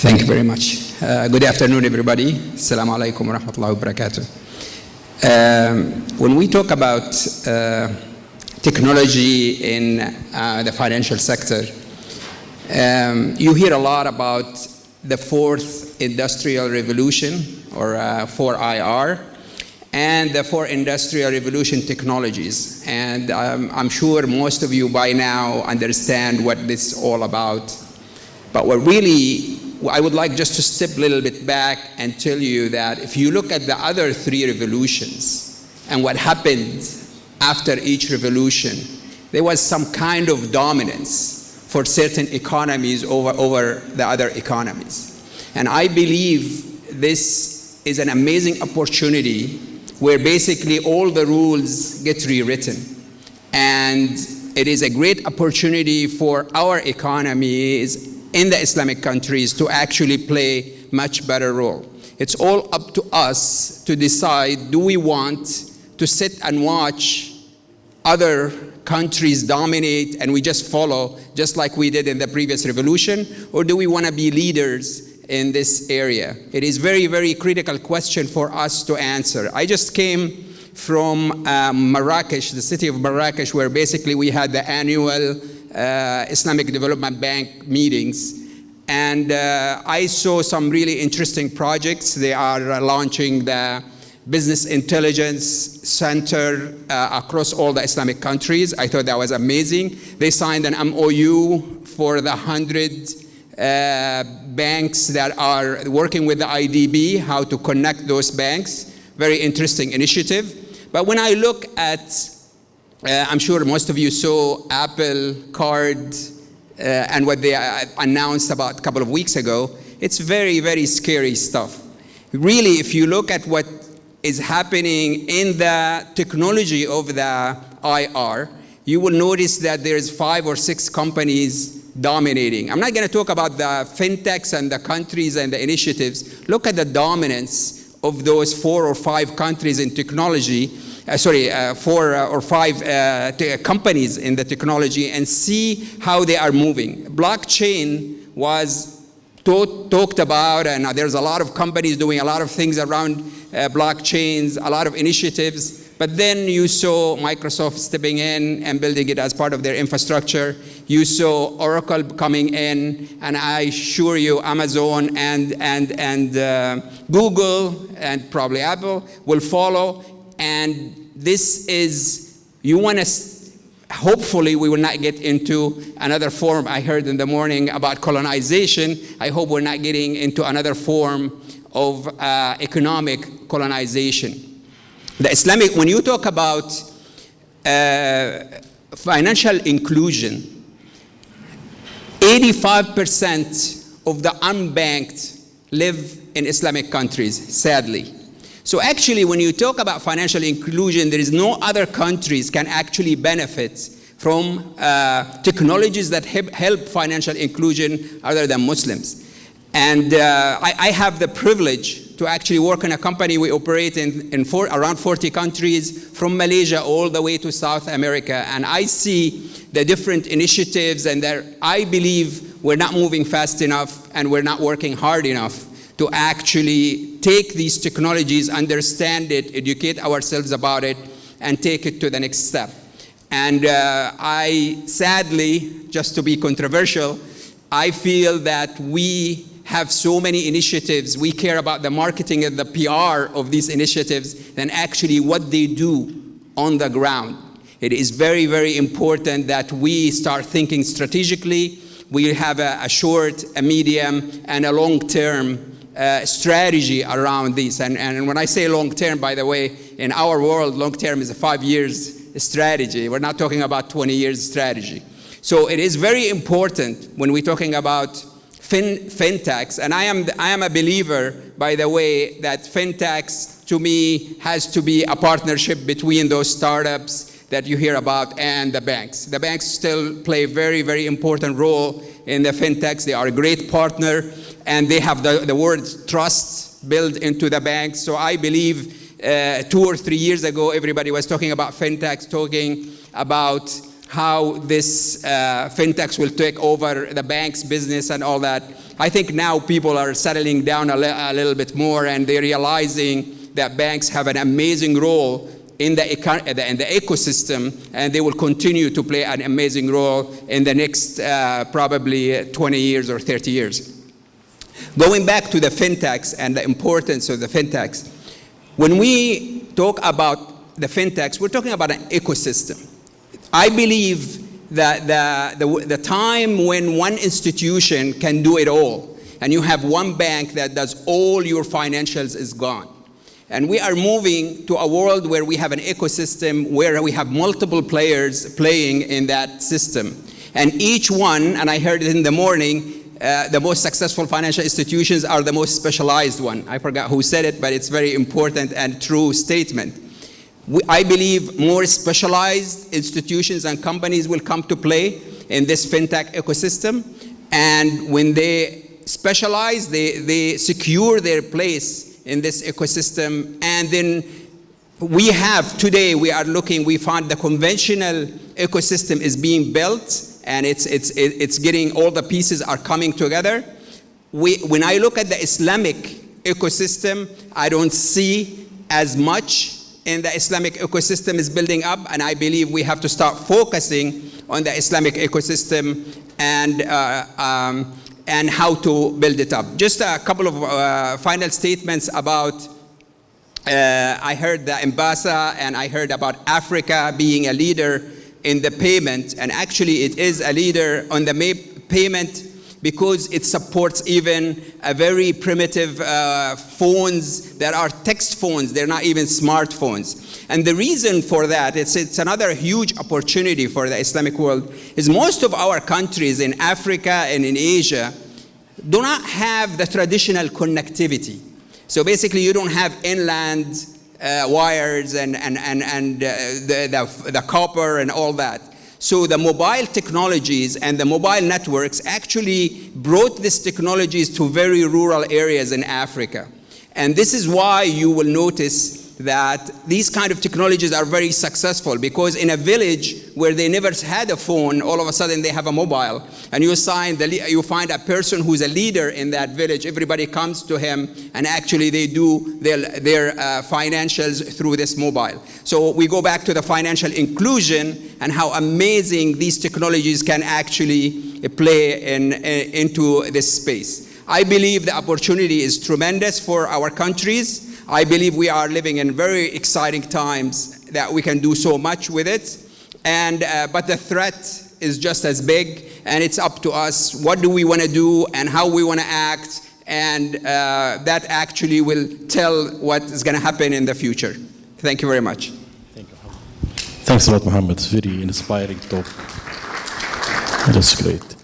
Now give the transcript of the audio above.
Thank you very much. Good afternoon, everybody. Assalamu alaikum wa rahmatullahi wa barakatuh. When we talk about technology in the financial sector, you hear a lot about the fourth industrial revolution, or 4IR, and the four industrial revolution technologies. And I'm sure most of you by now understand what this is all about. But I would like just to step a little bit back and tell you that if you look at the other three revolutions and what happened after each revolution, there was some kind of dominance for certain economies over the other economies. And I believe this is an amazing opportunity where basically all the rules get rewritten. And it is a great opportunity for our economies in the Islamic countries to actually play much better role. It's all up to us to decide, do we want to sit and watch other countries dominate and we just follow, just like we did in the previous revolution, or do we want to be leaders in this area? It is very, very critical question for us to answer. I just came from Marrakesh, the city of Marrakesh, where basically we had the annual Islamic Development Bank meetings. And I saw some really interesting projects. They are launching the Business Intelligence Center across all the Islamic countries. I thought that was amazing. They signed an MOU for the 100 banks that are working with the IDB, how to connect those banks. Very interesting initiative. But when I look at I'm sure most of you saw Apple Card and what they announced about a couple of weeks ago. It's very, very scary stuff. Really, if you look at what is happening in the technology of the IR, you will notice that there's 5 or 6 companies dominating. I'm not going to talk about the fintechs and the countries and the initiatives. Look at the dominance of those 4 or 5 countries in technology. 4 or 5 companies in the technology, and see how they are moving. Blockchain was talked about, and there's a lot of companies doing a lot of things around blockchains, a lot of initiatives. But then you saw Microsoft stepping in and building it as part of their infrastructure. You saw Oracle coming in, and I assure you Amazon and Google and probably Apple will follow. And this is, hopefully we will not get into another form. I heard in the morning about colonization. I hope we're not getting into another form of economic colonization. When you talk about financial inclusion, 85% of the unbanked live in Islamic countries, sadly. So actually, when you talk about financial inclusion, there is no other countries can actually benefit from technologies that help financial inclusion other than Muslims. And I have the privilege to actually work in a company. We operate in around 40 countries, from Malaysia all the way to South America. And I see the different initiatives, and I believe we're not moving fast enough and we're not working hard enough to actually take these technologies, understand it, educate ourselves about it, and take it to the next step. And I sadly, just to be controversial, I feel that we have so many initiatives. We care about the marketing and the PR of these initiatives than actually what they do on the ground. It is very, very important that we start thinking strategically. We have a short, a medium, and a long-term strategy around this. And when I say long-term, by the way, in our world, long-term is a 5 years strategy. We're not talking about 20 years strategy. So it is very important when we're talking about fintechs, and I am a believer, by the way, that fintechs, to me, has to be a partnership between those startups that you hear about and the banks. The banks still play a very, very important role in the fintechs. They are a great partner, and they have the word trust built into the banks. So I believe 2 or 3 years ago, everybody was talking about fintechs, talking about how this fintechs will take over the bank's business and all that. I think now people are settling down a little bit more, and they're realizing that banks have an amazing role in the ecosystem, and they will continue to play an amazing role in the next probably 20 years or 30 years. Going back to the fintechs and the importance of the fintechs, when we talk about the fintechs, we're talking about an ecosystem. I believe that the time when one institution can do it all, and you have one bank that does all your financials, is gone. And we are moving to a world where we have an ecosystem where we have multiple players playing in that system. And each one, and I heard it in the morning, the most successful financial institutions are the most specialized one. I forgot who said it, but it's very important and true statement. I believe more specialized institutions and companies will come to play in this fintech ecosystem. And when they specialize, they secure their place in this ecosystem. And then we have today, we found the conventional ecosystem is being built, and it's getting, all the pieces are coming together. When I look at the Islamic ecosystem, I don't see as much in the Islamic ecosystem is building up, and I believe we have to start focusing on the Islamic ecosystem and how to build it up. Just a couple of final statements about, I heard the Embasa, and I heard about Africa being a leader in the payment, and actually it is a leader on the payment because it supports even a very primitive phones that are text phones. They're not even smartphones. And the reason for that, it's another huge opportunity for the Islamic world, is most of our countries in Africa and in Asia do not have the traditional connectivity. So basically you don't have inland wires and the copper and all that. So the mobile technologies and the mobile networks actually brought these technologies to very rural areas in Africa. And this is why you will notice that these kind of technologies are very successful, because in a village where they never had a phone, all of a sudden they have a mobile, and you find a person who's a leader in that village. Everybody comes to him, and actually they do their financials through this mobile. So we go back to the financial inclusion and how amazing these technologies can actually play into this space. I believe the opportunity is tremendous for our countries. I believe we are living in very exciting times that we can do so much with it. But the threat is just as big, and it's up to us. What do we want to do and how we want to act? And that actually will tell what is going to happen in the future. Thank you very much. Thank you. Thanks a lot, Mohammed. It's very inspiring talk. That's great.